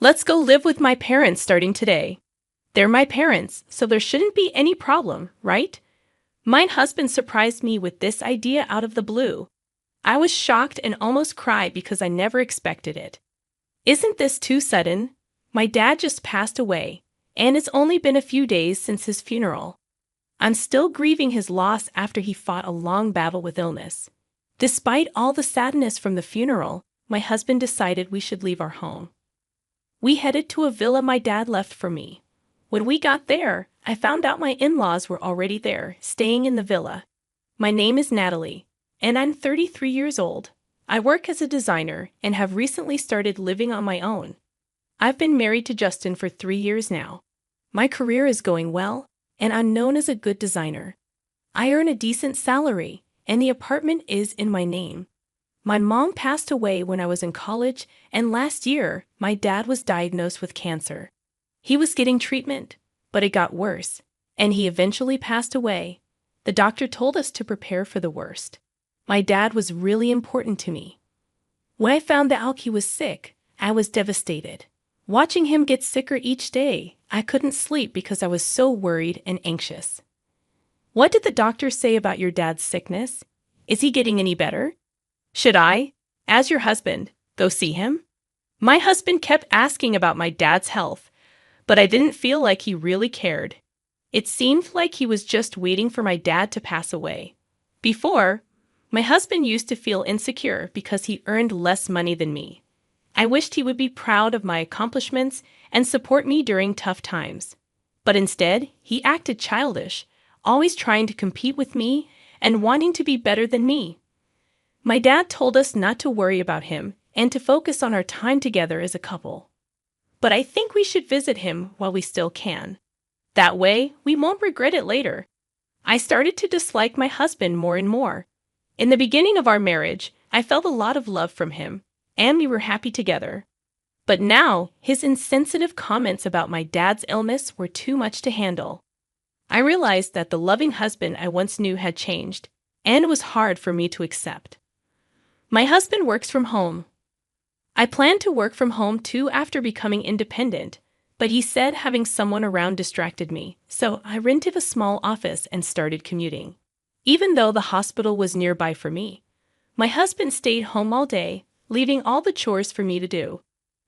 Let's go live with my parents starting today. They're my parents, so there shouldn't be any problem, right? My husband surprised me with this idea out of the blue. I was shocked and almost cried because I never expected it. Isn't this too sudden? My dad just passed away, and it's only been a few days since his funeral. I'm still grieving his loss after he fought a long battle with illness. Despite all the sadness from the funeral, my husband decided we should leave our home. We headed to a villa my dad left for me. When we got there, I found out my in-laws were already there, staying in the villa. My name is Natalie, and I'm 33 years old. I work as a designer and have recently started living on my own. I've been married to Justin for 3 years now. My career is going well, and I'm known as a good designer. I earn a decent salary, and the apartment is in my name. My mom passed away when I was in college, and last year, my dad was diagnosed with cancer. He was getting treatment, but it got worse, and he eventually passed away. The doctor told us to prepare for the worst. My dad was really important to me. When I found out he was sick, I was devastated. Watching him get sicker each day, I couldn't sleep because I was so worried and anxious. What did the doctor say about your dad's sickness? Is he getting any better? Should I, as your husband, go see him? My husband kept asking about my dad's health, but I didn't feel like he really cared. It seemed like he was just waiting for my dad to pass away. Before, my husband used to feel insecure because he earned less money than me. I wished he would be proud of my accomplishments and support me during tough times. But instead, he acted childish, always trying to compete with me and wanting to be better than me. My dad told us not to worry about him and to focus on our time together as a couple. But I think we should visit him while we still can. That way, we won't regret it later. I started to dislike my husband more and more. In the beginning of our marriage, I felt a lot of love from him, and we were happy together. But now, his insensitive comments about my dad's illness were too much to handle. I realized that the loving husband I once knew had changed, and it was hard for me to accept. My husband works from home. I planned to work from home too after becoming independent, but he said having someone around distracted me, so I rented a small office and started commuting. Even though the hospital was nearby for me, my husband stayed home all day, leaving all the chores for me to do.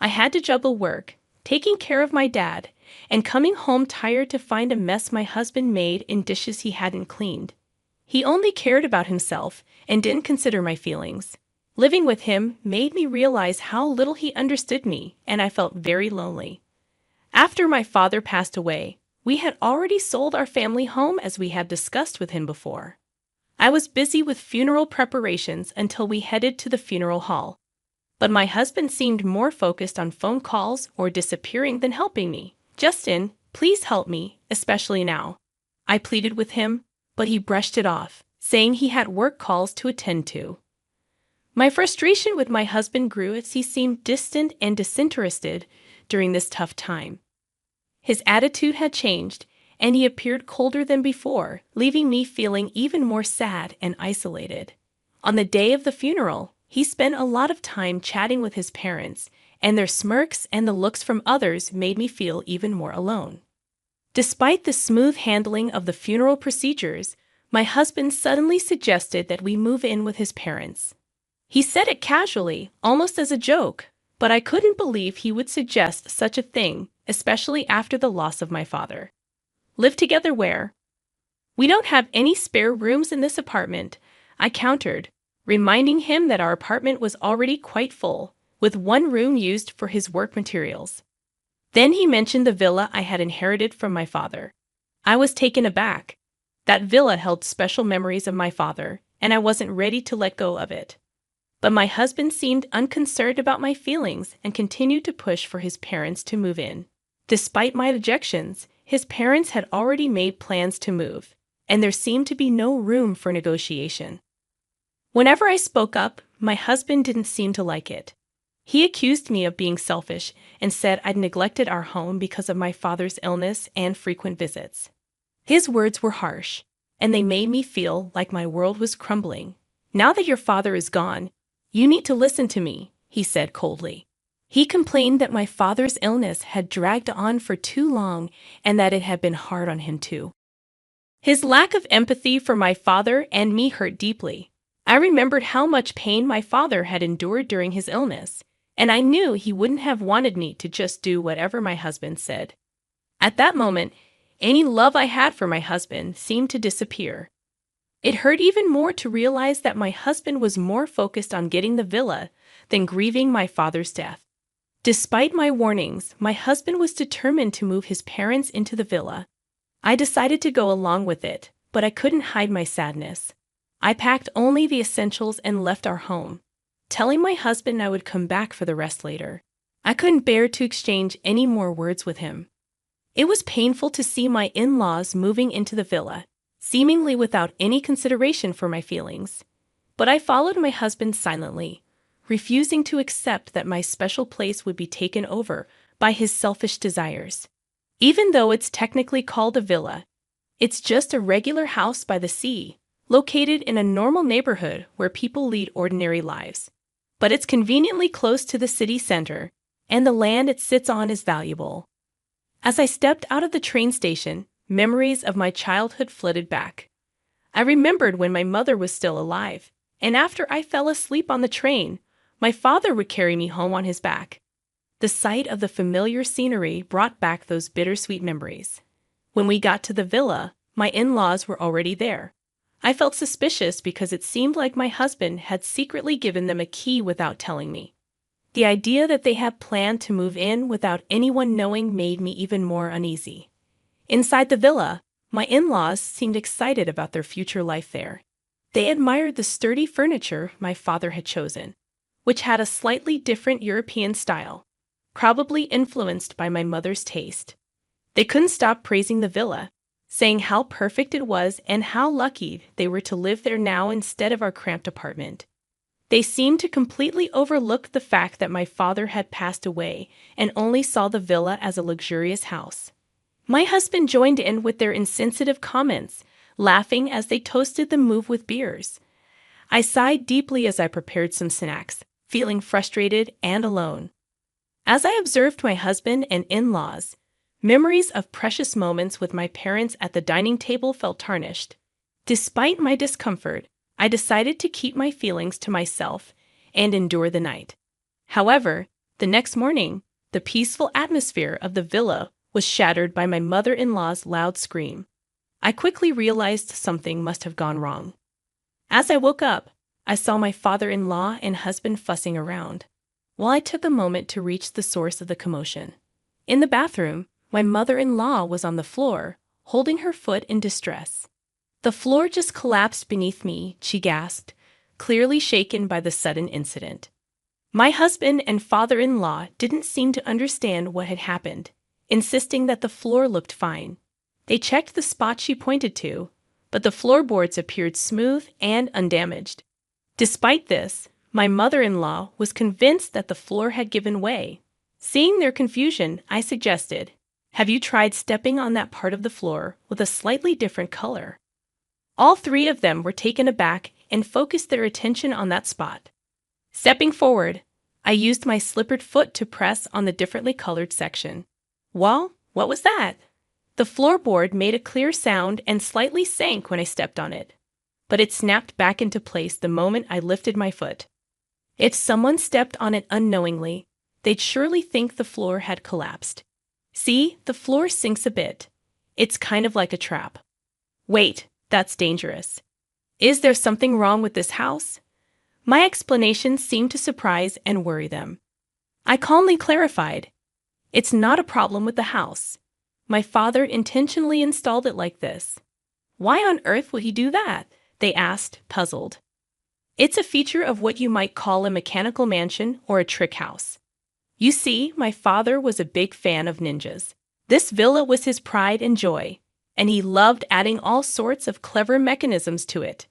I had to juggle work, taking care of my dad, and coming home tired to find a mess my husband made in dishes he hadn't cleaned. He only cared about himself and didn't consider my feelings. Living with him made me realize how little he understood me, and I felt very lonely. After my father passed away, we had already sold our family home as we had discussed with him before. I was busy with funeral preparations until we headed to the funeral hall. But my husband seemed more focused on phone calls or disappearing than helping me. Justin, please help me, especially now. I pleaded with him, but he brushed it off, saying he had work calls to attend to. My frustration with my husband grew as he seemed distant and disinterested during this tough time. His attitude had changed, and he appeared colder than before, leaving me feeling even more sad and isolated. On the day of the funeral, he spent a lot of time chatting with his parents, and their smirks and the looks from others made me feel even more alone. Despite the smooth handling of the funeral procedures, my husband suddenly suggested that we move in with his parents. He said it casually, almost as a joke, but I couldn't believe he would suggest such a thing, especially after the loss of my father. Live together where? We don't have any spare rooms in this apartment, I countered, reminding him that our apartment was already quite full, with one room used for his work materials. Then he mentioned the villa I had inherited from my father. I was taken aback. That villa held special memories of my father, and I wasn't ready to let go of it. But my husband seemed unconcerned about my feelings and continued to push for his parents to move in. Despite my objections, his parents had already made plans to move, and there seemed to be no room for negotiation. Whenever I spoke up, my husband didn't seem to like it. He accused me of being selfish and said I'd neglected our home because of my father's illness and frequent visits. His words were harsh, and they made me feel like my world was crumbling. Now that your father is gone, you need to listen to me, he said coldly. He complained that my father's illness had dragged on for too long and that it had been hard on him too. His lack of empathy for my father and me hurt deeply. I remembered how much pain my father had endured during his illness, and I knew he wouldn't have wanted me to just do whatever my husband said. At that moment, any love I had for my husband seemed to disappear. It hurt even more to realize that my husband was more focused on getting the villa than grieving my father's death. Despite my warnings, my husband was determined to move his parents into the villa. I decided to go along with it, but I couldn't hide my sadness. I packed only the essentials and left our home, telling my husband I would come back for the rest later. I couldn't bear to exchange any more words with him. It was painful to see my in-laws moving into the villa, seemingly without any consideration for my feelings. But I followed my husband silently, refusing to accept that my special place would be taken over by his selfish desires. Even though it's technically called a villa, it's just a regular house by the sea, located in a normal neighborhood where people lead ordinary lives. But it's conveniently close to the city center, and the land it sits on is valuable. As I stepped out of the train station, memories of my childhood flooded back. I remembered when my mother was still alive, and after I fell asleep on the train, my father would carry me home on his back. The sight of the familiar scenery brought back those bittersweet memories. When we got to the villa, my in-laws were already there. I felt suspicious because it seemed like my husband had secretly given them a key without telling me. The idea that they had planned to move in without anyone knowing made me even more uneasy. Inside the villa, my in-laws seemed excited about their future life there. They admired the sturdy furniture my father had chosen, which had a slightly different European style, probably influenced by my mother's taste. They couldn't stop praising the villa, saying how perfect it was and how lucky they were to live there now instead of our cramped apartment. They seemed to completely overlook the fact that my father had passed away and only saw the villa as a luxurious house. My husband joined in with their insensitive comments, laughing as they toasted the move with beers. I sighed deeply as I prepared some snacks, feeling frustrated and alone. As I observed my husband and in-laws, memories of precious moments with my parents at the dining table felt tarnished. Despite my discomfort, I decided to keep my feelings to myself and endure the night. However, the next morning, the peaceful atmosphere of the villa was shattered by my mother-in-law's loud scream. I quickly realized something must have gone wrong. As I woke up, I saw my father-in-law and husband fussing around, while I took a moment to reach the source of the commotion. In the bathroom, my mother-in-law was on the floor, holding her foot in distress. "The floor just collapsed beneath me," she gasped, clearly shaken by the sudden incident. My husband and father-in-law didn't seem to understand what had happened, insisting that the floor looked fine. They checked the spot she pointed to, but the floorboards appeared smooth and undamaged. Despite this, my mother-in-law was convinced that the floor had given way. Seeing their confusion, I suggested, "Have you tried stepping on that part of the floor with a slightly different color?" All three of them were taken aback and focused their attention on that spot. Stepping forward, I used my slippered foot to press on the differently colored section. Well, what was that? The floorboard made a clear sound and slightly sank when I stepped on it, but it snapped back into place the moment I lifted my foot. If someone stepped on it unknowingly, they'd surely think the floor had collapsed. See, the floor sinks a bit. It's kind of like a trap. Wait, that's dangerous. Is there something wrong with this house? My explanation seemed to surprise and worry them. I calmly clarified, "It's not a problem with the house. My father intentionally installed it like this." "Why on earth would he do that?" they asked, puzzled. "It's a feature of what you might call a mechanical mansion or a trick house. You see, my father was a big fan of ninjas. This villa was his pride and joy, and he loved adding all sorts of clever mechanisms to it.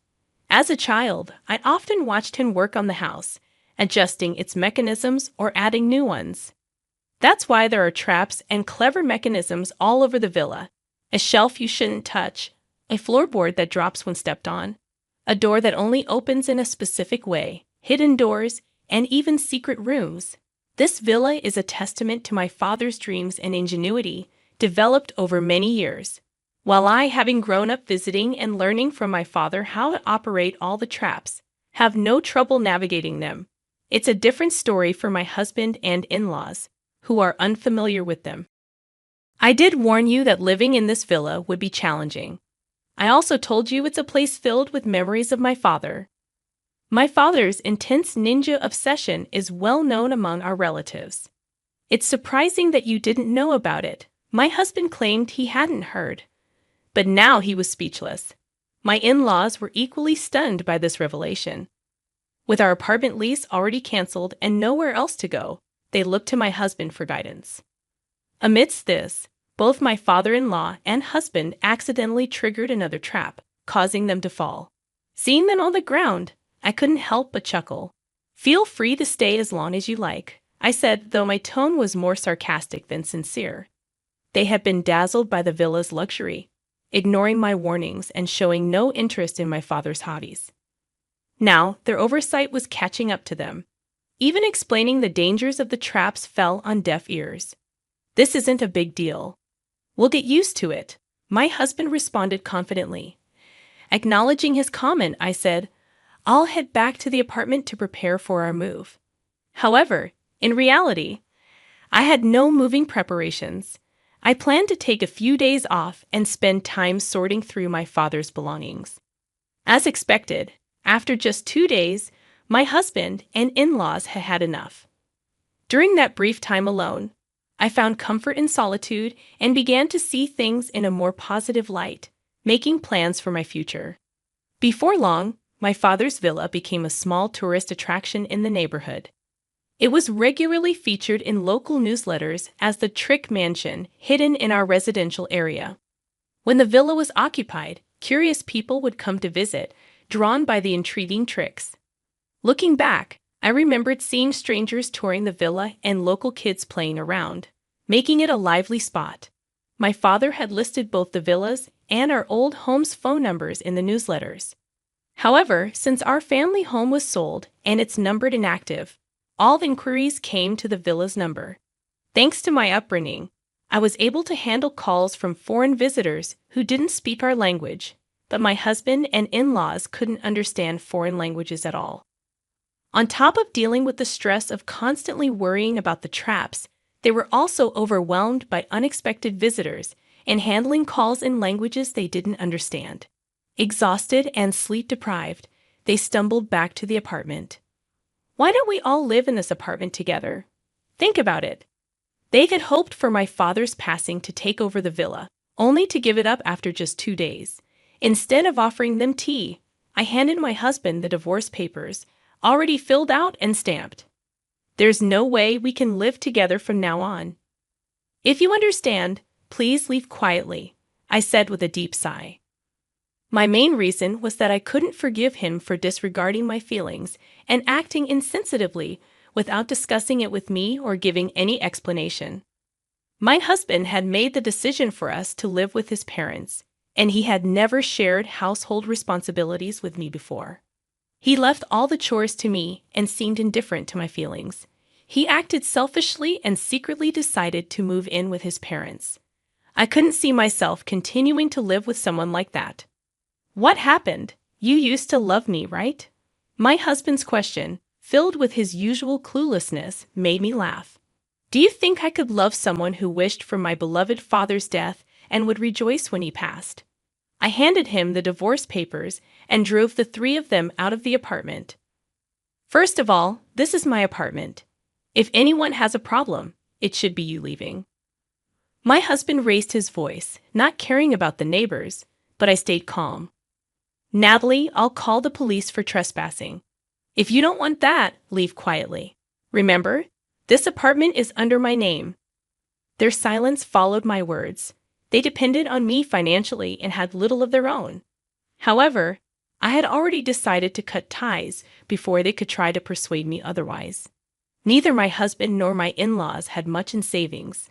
As a child, I often watched him work on the house, adjusting its mechanisms or adding new ones. That's why there are traps and clever mechanisms all over the villa. A shelf you shouldn't touch, a floorboard that drops when stepped on, a door that only opens in a specific way, hidden doors, and even secret rooms. This villa is a testament to my father's dreams and ingenuity, developed over many years. While I, having grown up visiting and learning from my father how to operate all the traps, have no trouble navigating them. It's a different story for my husband and in-laws, who are unfamiliar with them. I did warn you that living in this villa would be challenging. I also told you it's a place filled with memories of my father. My father's intense ninja obsession is well known among our relatives. It's surprising that you didn't know about it. My husband claimed he hadn't heard. But now he was speechless. My in-laws were equally stunned by this revelation. With our apartment lease already canceled and nowhere else to go, they looked to my husband for guidance. Amidst this, both my father-in-law and husband accidentally triggered another trap, causing them to fall. Seeing them on the ground, I couldn't help but chuckle. "Feel free to stay as long as you like," I said, though my tone was more sarcastic than sincere. They had been dazzled by the villa's luxury, ignoring my warnings and showing no interest in my father's hobbies. Now, their oversight was catching up to them. Even explaining the dangers of the traps fell on deaf ears. "This isn't a big deal. We'll get used to it," my husband responded confidently. Acknowledging his comment, I said, "I'll head back to the apartment to prepare for our move." However, in reality, I had no moving preparations. I planned to take a few days off and spend time sorting through my father's belongings. As expected, after just 2 days, my husband and in-laws had had enough. During that brief time alone, I found comfort in solitude and began to see things in a more positive light, making plans for my future. Before long, my father's villa became a small tourist attraction in the neighborhood. It was regularly featured in local newsletters as the trick mansion hidden in our residential area. When the villa was occupied, curious people would come to visit, drawn by the intriguing tricks. Looking back, I remembered seeing strangers touring the villa and local kids playing around, making it a lively spot. My father had listed both the villas and our old home's phone numbers in the newsletters. However, since our family home was sold and it's numbered inactive, all inquiries came to the villa's number. Thanks to my upbringing, I was able to handle calls from foreign visitors who didn't speak our language, but my husband and in-laws couldn't understand foreign languages at all. On top of dealing with the stress of constantly worrying about the traps, they were also overwhelmed by unexpected visitors and handling calls in languages they didn't understand. Exhausted and sleep-deprived, they stumbled back to the apartment. Why don't we all live in this apartment together? Think about it. They had hoped for my father's passing to take over the villa, only to give it up after just 2 days. Instead of offering them tea, I handed my husband the divorce papers, already filled out and stamped. "There's no way we can live together from now on. If you understand, please leave quietly," I said with a deep sigh. My main reason was that I couldn't forgive him for disregarding my feelings and acting insensitively without discussing it with me or giving any explanation. My husband had made the decision for us to live with his parents, and he had never shared household responsibilities with me before. He left all the chores to me and seemed indifferent to my feelings. He acted selfishly and secretly decided to move in with his parents. I couldn't see myself continuing to live with someone like that. "What happened? You used to love me, right?" My husband's question, filled with his usual cluelessness, made me laugh. "Do you think I could love someone who wished for my beloved father's death and would rejoice when he passed?" I handed him the divorce papers and drove the 3 of them out of the apartment. "First of all, this is my apartment. If anyone has a problem, it should be you leaving." My husband raised his voice, not caring about the neighbors, but I stayed calm. "Natalie, I'll call the police for trespassing. If you don't want that, leave quietly. Remember, this apartment is under my name." Their silence followed my words. They depended on me financially and had little of their own. However, I had already decided to cut ties before they could try to persuade me otherwise. Neither my husband nor my in-laws had much in savings.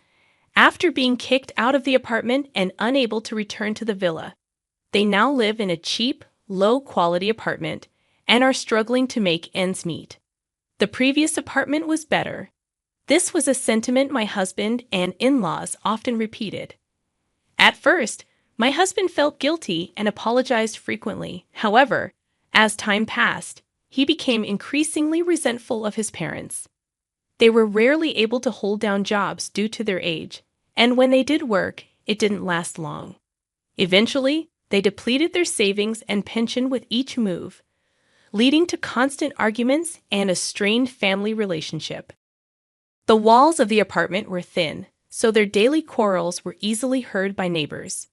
After being kicked out of the apartment and unable to return to the villa, they now live in a cheap, low-quality apartment and are struggling to make ends meet. The previous apartment was better. This was a sentiment my husband and in-laws often repeated. At first, my husband felt guilty and apologized frequently. However, as time passed, he became increasingly resentful of his parents. They were rarely able to hold down jobs due to their age, and when they did work, it didn't last long. Eventually, they depleted their savings and pension with each move, leading to constant arguments and a strained family relationship. The walls of the apartment were thin, so their daily quarrels were easily heard by neighbors.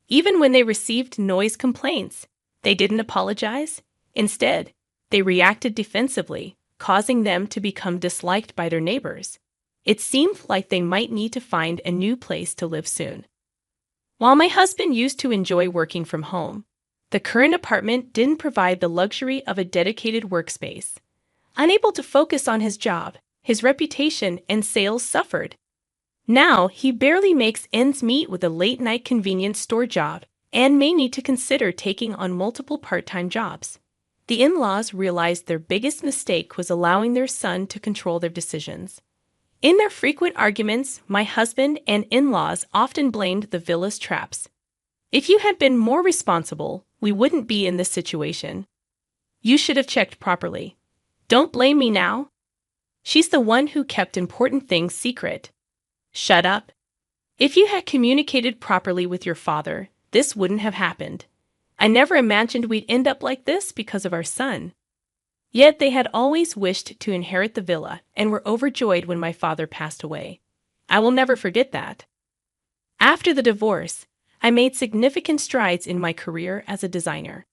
Even when they received noise complaints, they didn't apologize. Instead, they reacted defensively, causing them to become disliked by their neighbors. It seemed like they might need to find a new place to live soon. While my husband used to enjoy working from home, the current apartment didn't provide the luxury of a dedicated workspace. Unable to focus on his job, his reputation and sales suffered. Now, he barely makes ends meet with a late-night convenience store job and may need to consider taking on multiple part-time jobs. The in-laws realized their biggest mistake was allowing their son to control their decisions. In their frequent arguments, my husband and in-laws often blamed the villa's traps. "If you had been more responsible, we wouldn't be in this situation. You should have checked properly. Don't blame me now. She's the one who kept important things secret. Shut up. If you had communicated properly with your father, this wouldn't have happened. I never imagined we'd end up like this because of our son." Yet they had always wished to inherit the villa and were overjoyed when my father passed away. I will never forget that. After the divorce, I made significant strides in my career as a designer.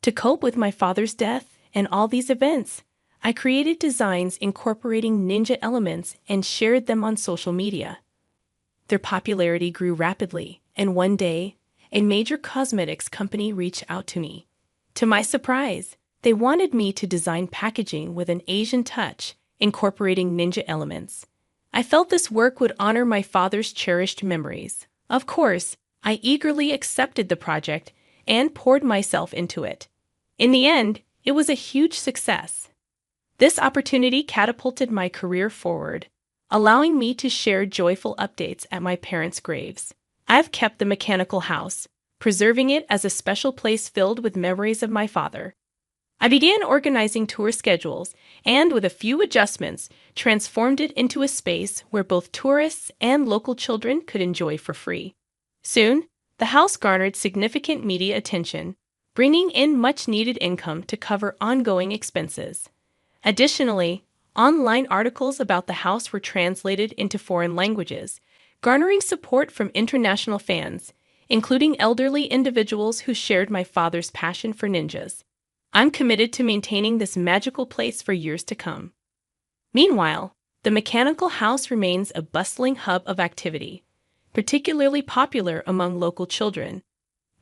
To cope with my father's death and all these events, I created designs incorporating ninja elements and shared them on social media. Their popularity grew rapidly, and one day, a major cosmetics company reached out to me. To my surprise, they wanted me to design packaging with an Asian touch, incorporating ninja elements. I felt this work would honor my father's cherished memories. Of course, I eagerly accepted the project and poured myself into it. In the end, it was a huge success. This opportunity catapulted my career forward, allowing me to share joyful updates at my parents' graves. I've kept the mechanical house, preserving it as a special place filled with memories of my father. I began organizing tour schedules and, with a few adjustments, transformed it into a space where both tourists and local children could enjoy for free. Soon, the house garnered significant media attention, bringing in much-needed income to cover ongoing expenses. Additionally, online articles about the house were translated into foreign languages, garnering support from international fans, including elderly individuals who shared my father's passion for ninjas. I'm committed to maintaining this magical place for years to come. Meanwhile, the mechanical house remains a bustling hub of activity, particularly popular among local children.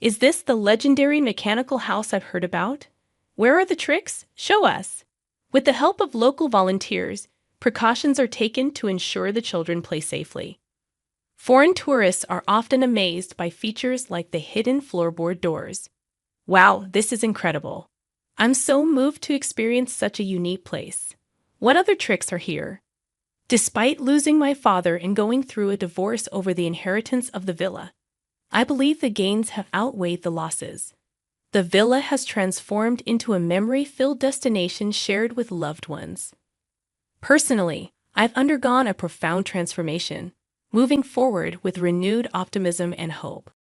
Is this the legendary mechanical house I've heard about? Where are the tricks? Show us. With the help of local volunteers, precautions are taken to ensure the children play safely. Foreign tourists are often amazed by features like the hidden floorboard doors. Wow, this is incredible. I'm so moved to experience such a unique place. What other tricks are here? Despite losing my father and going through a divorce over the inheritance of the villa, I believe the gains have outweighed the losses. The villa has transformed into a memory-filled destination shared with loved ones. Personally, I've undergone a profound transformation, moving forward with renewed optimism and hope.